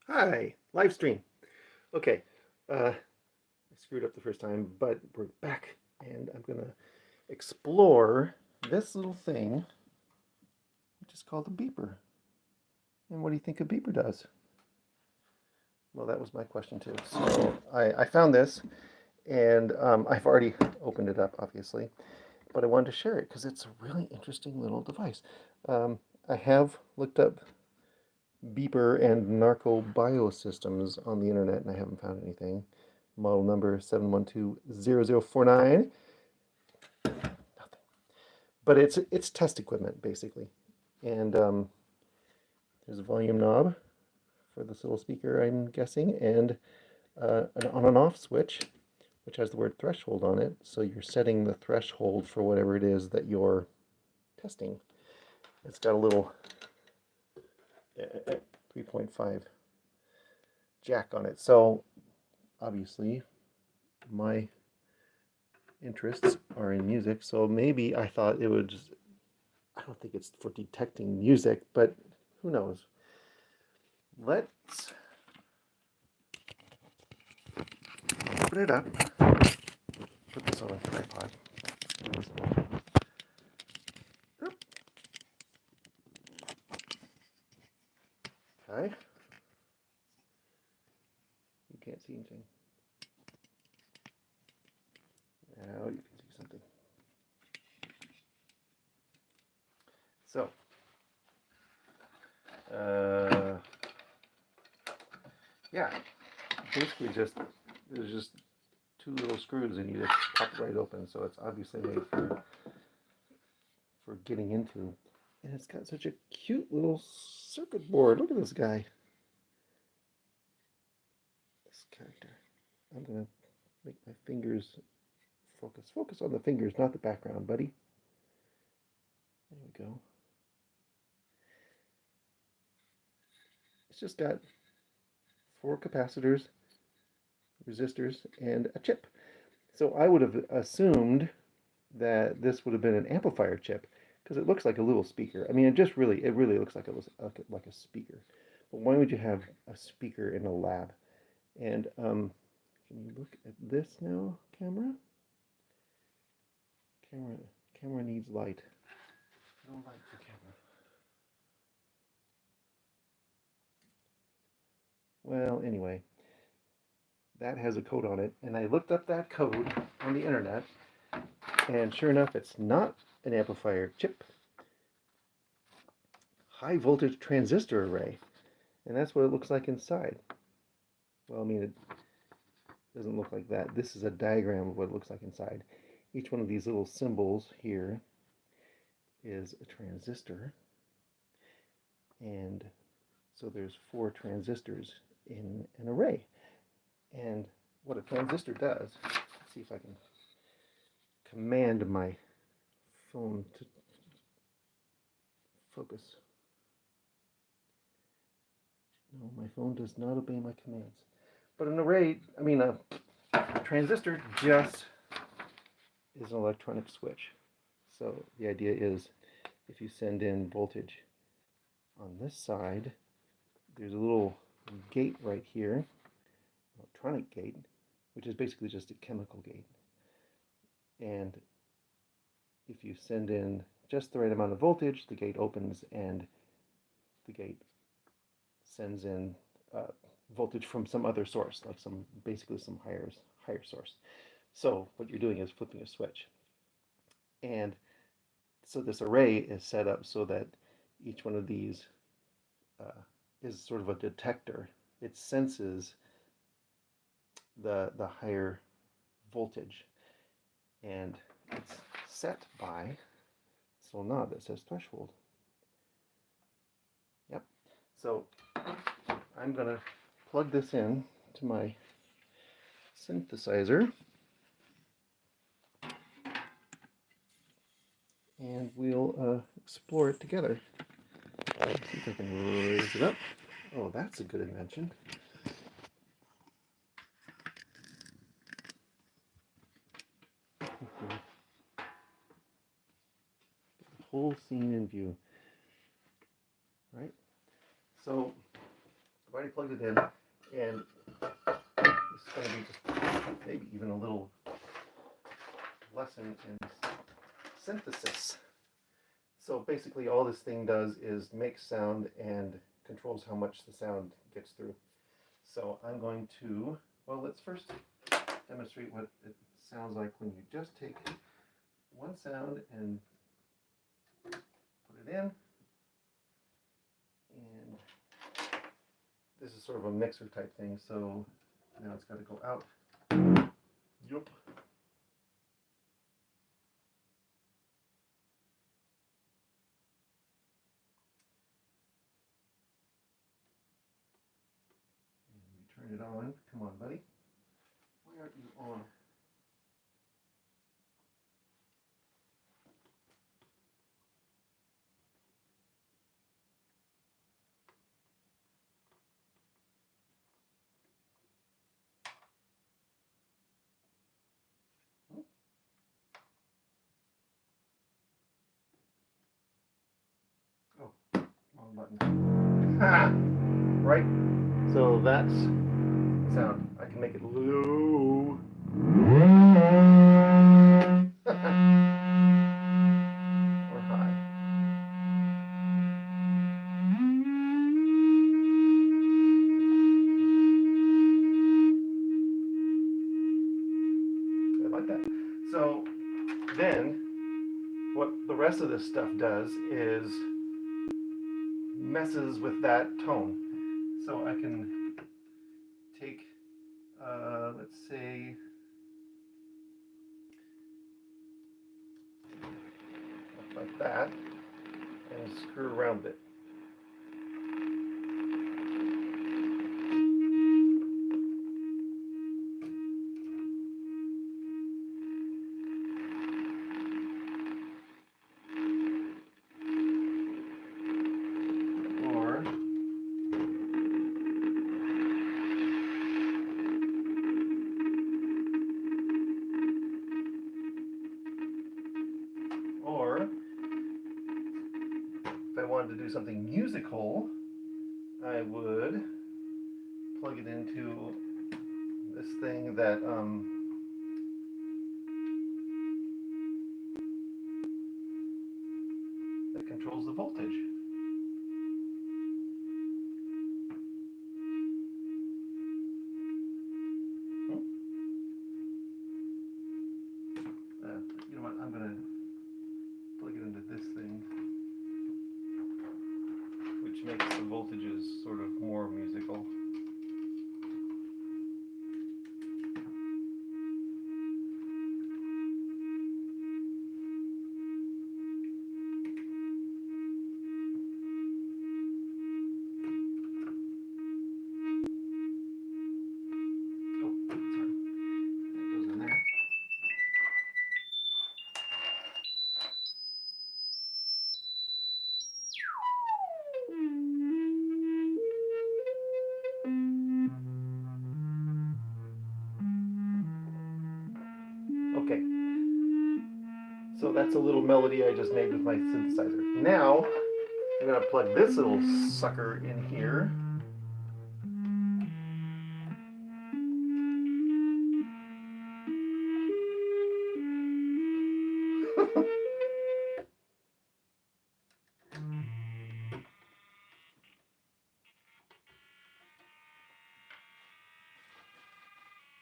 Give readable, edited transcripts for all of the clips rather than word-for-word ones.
Hi, live stream. Okay, I screwed up the first time, but we're back, and I'm gonna explore this little thing, which is called a beeper. And what do you think a beeper does? Well, that was my question too. So I found this, and I've already opened it up, obviously, but I wanted to share it because it's a really interesting little device. Um, I have looked up beeper and narco biosystems on the internet, and I haven't found anything. Model number 7120049. Nothing. But it's test equipment basically, and there's a volume knob for this little speaker, I'm guessing, and an on and off switch, which has the word threshold on it. So you're setting the threshold for whatever it is that you're testing. It's got a little 3.5 jack on it. So obviously my interests are in music, so maybe I thought it would just, I don't think it's for detecting music, but who knows. Let's open it up, put this on a tripod. Okay, you can't see anything. Now you can see something. So, uh, yeah, basically there's just two little screws and you just pop it right open. So it's obviously made for getting into. And it's got such a cute little circuit board. Look at this guy, this character. I'm gonna make my fingers focus. Focus on the fingers, not the background, buddy. There we go. It's just got four capacitors, resistors, and a chip. So I would have assumed that this would have been an amplifier chip because it looks like a little speaker. I mean, it really looks like like a speaker. But why would you have a speaker in a lab? And can you look at this now, camera? Camera, camera needs light. No light for camera. Well, anyway, that has a code on it, and I looked up that code on the internet, and sure enough, it's not an amplifier chip. High voltage transistor array, and that's what it looks like inside. Well, I mean, it doesn't look like that. This is a diagram of what it looks like inside. Each one of these little symbols here is a transistor, and so there's four transistors in an array. And what a transistor does, let's see if I can command my phone to focus. No, my phone does not obey my commands. But an array, I mean, a transistor just is an electronic switch. So the idea is if you send in voltage on this side, there's a little gate right here, electronic gate, which is basically just a chemical gate. And if you send in just the right amount of voltage, the gate opens and the gate sends in voltage from some other source, like basically some higher source. So what you're doing is flipping a switch. And so this array is set up so that each one of these is sort of a detector. It senses the higher voltage, and it's set by this little knob that says threshold. Yep. So I'm gonna plug this in to my synthesizer, and we'll explore it together. Let's see if I can raise it up. Oh, that's a good invention. The whole scene in view. Right? So I've already plugged it in, and this is going to be just maybe even a little lesson in synthesis. So basically all this thing does is make sound and controls how much the sound gets through. So I'm going to, well, let's first demonstrate what it sounds like when you just take one sound and put it in. And this is sort of a mixer type thing, so now it's got to go out. Yup. And we turn it on. Come on, buddy. Why aren't you on? Oh, wrong button. Right? So that's sound. I can make it low. Or high. I like that. So then what the rest of this stuff does is messes with that tone. So I can take, let's say, like that, and screw around it. Or if I wanted to do something musical, I would plug it into this thing that that controls the voltage. You know what? I'm gonna plug it into this thing, which makes the voltages sort of more musical. Okay, so that's a little melody I just made with my synthesizer. Now, I'm going to plug this little sucker in here.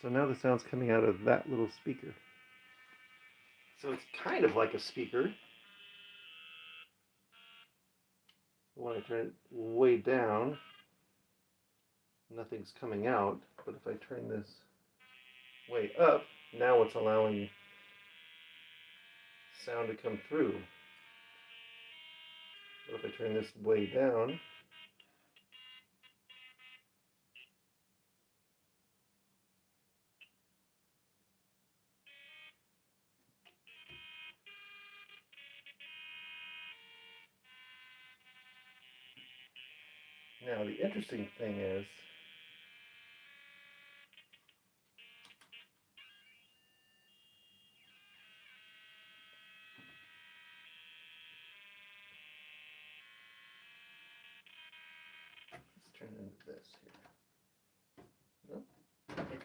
So now the sound's coming out of that little speaker. So it's kind of like a speaker. When I turn it way down, nothing's coming out. But if I turn this way up, now it's allowing sound to come through. But if I turn this way down, now the interesting thing is, let's turn it into this here. No? Okay.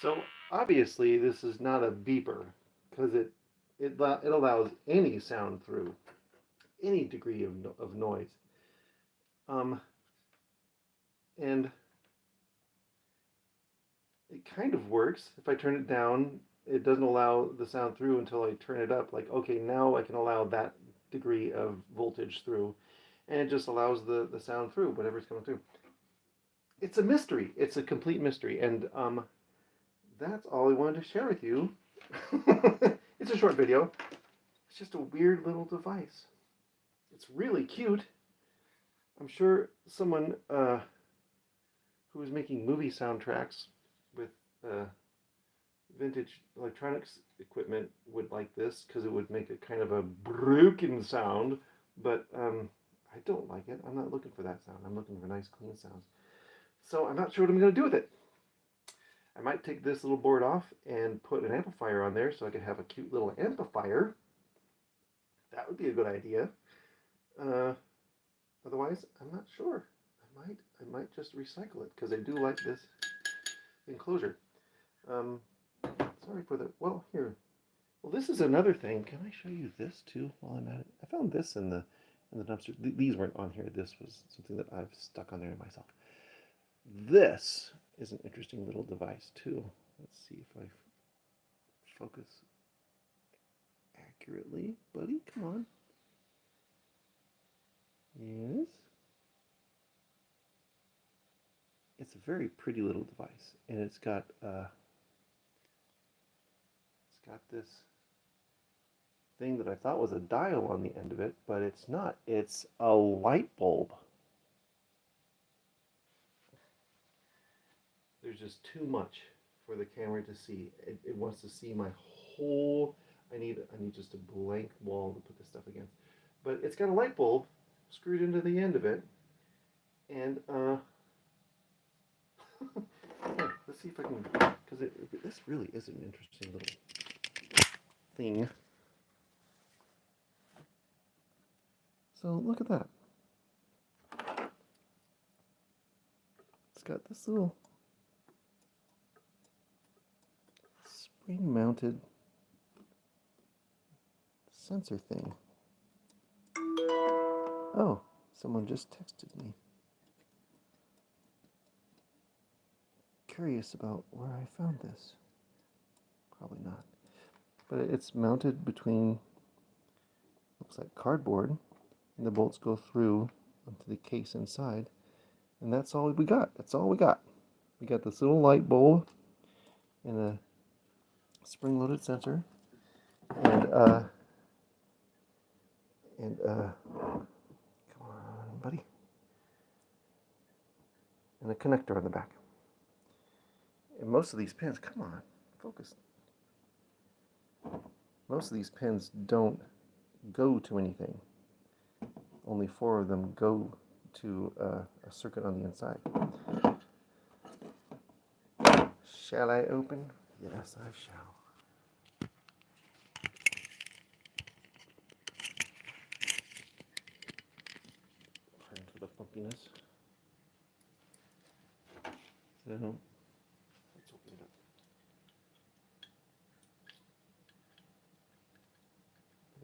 So obviously this is not a beeper because it allows any sound through, any degree of noise. And it kind of works. If I turn it down, it doesn't allow the sound through until I turn it up. Like, okay, now I can allow that degree of voltage through, and it just allows the sound through, whatever's coming through. It's a mystery. It's a complete mystery, and that's all I wanted to share with you. It's a short video. It's just a weird little device. It's really cute. I'm sure someone who is making movie soundtracks with vintage electronics equipment would like this because it would make a kind of a broken sound, but I don't like it. I'm not looking for that sound. I'm looking for nice, clean sounds. So I'm not sure what I'm going to do with it. I might take this little board off and put an amplifier on there so I could have a cute little amplifier. That would be a good idea. Otherwise, I'm not sure. I might just recycle it because I do like this enclosure. Sorry for the, well, here. Well, this is another thing. Can I show you this too while I'm at it? I found this in the dumpster. These weren't on here. This was something that I've stuck on there myself. This is an interesting little device too. Let's see if I focus accurately. Buddy, come on. Yes. It's a very pretty little device, and it's got this thing that I thought was a dial on the end of it, but it's not. It's a light bulb. There's just too much for the camera to see. It wants to see my whole. I need just a blank wall to put this stuff against. But it's got a light bulb screwed into the end of it, and yeah, let's see if I can, because this really is an interesting little thing. So look at that. It's got this little spring-mounted sensor thing. Oh, someone just texted me. Curious about where I found this. Probably not. But it's mounted between, looks like cardboard, and the bolts go through onto the case inside. And that's all we got. That's all we got. We got this little light bulb and a spring-loaded sensor, and come on, buddy, and a connector on the back. And most of these pins, come on, focus. Most of these pins don't go to anything. Only 4 of them go to a circuit on the inside. Shall I open? Yes, I shall. Pardon for the bumpiness. So, let's open it up.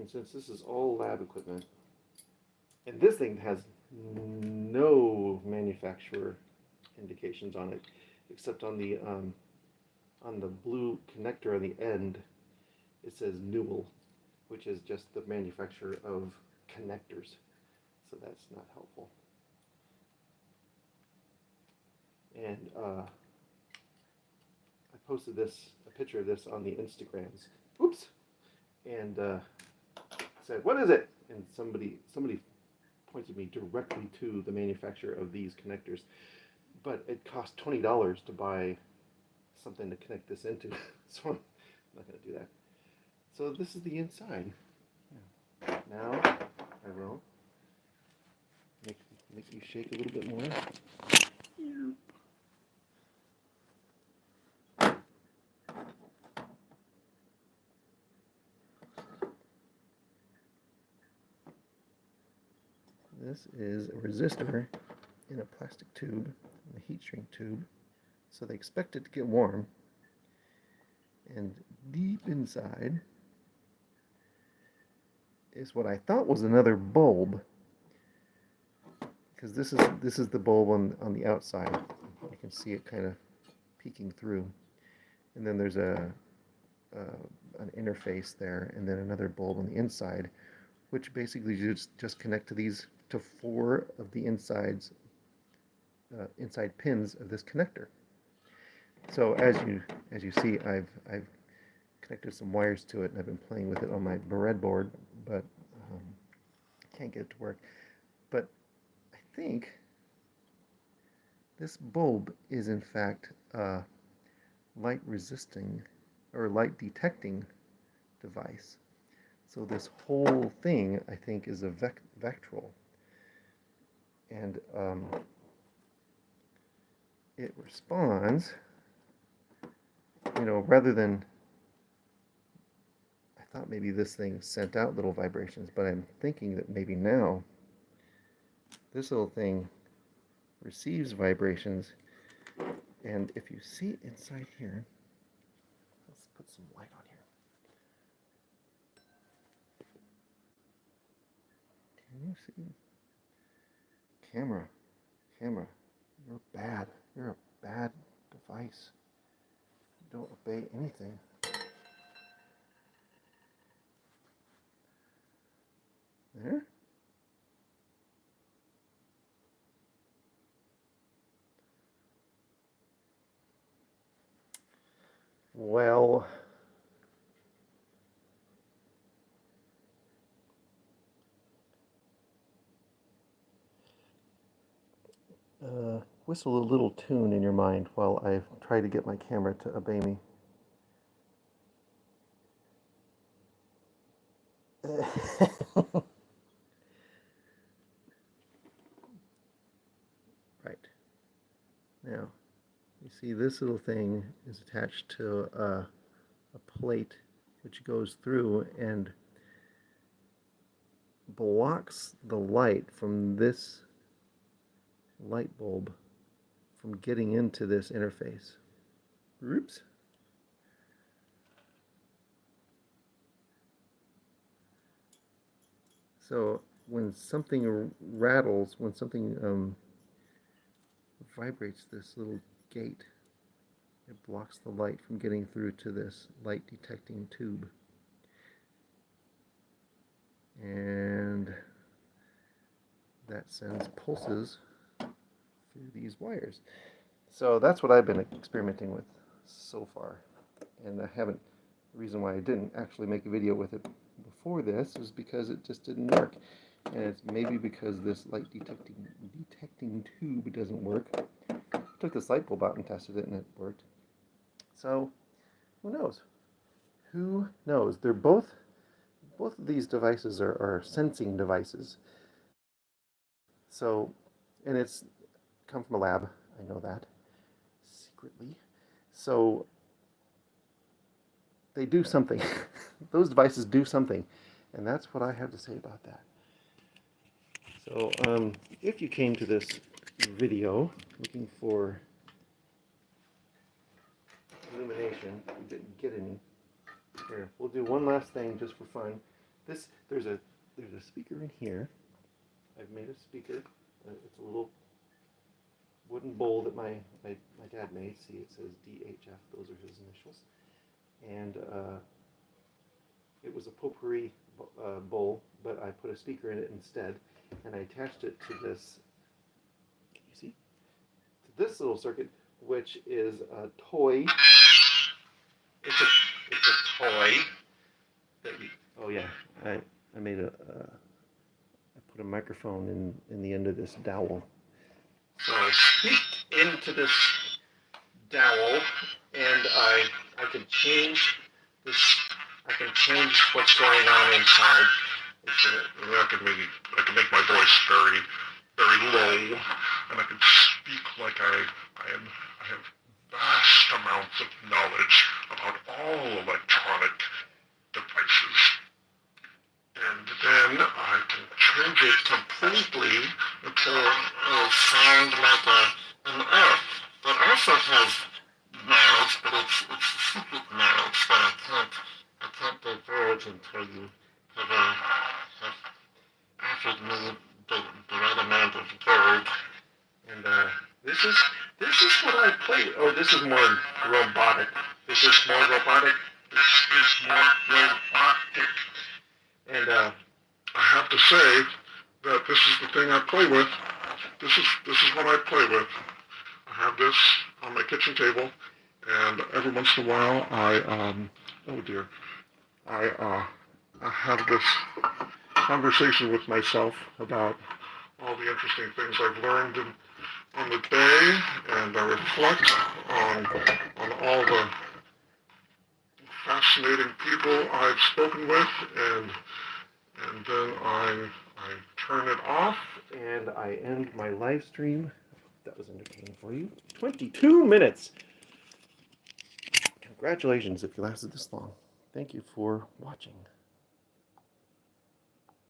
And since this is all lab equipment, and this thing has no manufacturer indications on it, except on the blue connector on the end, it says Newell, which is just the manufacturer of connectors. So that's not helpful. And I posted a picture of this on the Instagrams. Oops. And said, "What is it?" And somebody pointed me directly to the manufacturer of these connectors. But it cost $20 to buy something to connect this into, so I'm not going to do that. So this is the inside. Yeah. Now I will make you shake a little bit more. This is a resistor in a plastic tube, a heat shrink tube. So they expect it to get warm. And deep inside is what I thought was another bulb, because this is the bulb on the outside. You can see it kind of peeking through, and then there's an interface there, and then another bulb on the inside, which basically just connect to these to 4 of the inside pins of this connector. So as you see, I've connected some wires to it, and I've been playing with it on my breadboard, but can't get it to work. But I think this bulb is in fact a light resisting or light detecting device. So this whole thing, I think, is a Vectral, and it responds, rather than, I thought maybe this thing sent out little vibrations, but I'm thinking that maybe now this little thing receives vibrations. And if you see inside here, let's put some light on here. Can you see? Camera, you're bad. You're a bad device. You don't obey anything. There? Well, whistle a little tune in your mind while I try to get my camera to obey me. Right. Now, you see this little thing is attached to a plate which goes through and blocks the light from this light bulb from getting into this interface. Oops. So when something rattles, when something vibrates this little gate, it blocks the light from getting through to this light detecting tube. And that sends pulses through these wires. So that's what I've been experimenting with so far. And I haven't, the reason why I didn't actually make a video with it before this is because it just didn't work. And it's maybe because this light detecting tube doesn't work. I took this light bulb out and tested it, and it worked. So who knows? Who knows? They're both of these devices are sensing devices. So, and it's come from a lab, I know that, secretly. So they do something. Those devices do something. And that's what I have to say about that. So if you came to this video looking for illumination, you didn't get any. Here, we'll do one last thing just for fun. There's a speaker in here. I've made a speaker. It's a little wooden bowl that my dad made. See, it says DHF. Those are his initials. And it was a potpourri bowl, but I put a speaker in it instead, and I attached it to this. Can you see? To this little circuit, which is a toy. It's a toy that you. Oh yeah, I made I put a microphone in the end of this dowel. So I speak into this dowel, and I can change this. I can change what's going on inside. I can make my voice very low, and I can speak like I have vast amounts of knowledge about all electronic devices. And then I can change it completely until it will sound like an F that also has mouths, but it's secret mouths that I can't divulge until you have offered me the right amount of gold. And this is what I play. Oh, this is more robotic. This is more robotic. This is more robotic. And I have to say that this is the thing I play with. This is what I play with. I have this on my kitchen table, and every once in a while I have this conversation with myself about all the interesting things I've learned on the day, and I reflect on all the fascinating people I've spoken with, and then I turn it off, and I end my live stream. That was entertaining for you. 22 minutes! Congratulations if you lasted this long. Thank you for watching.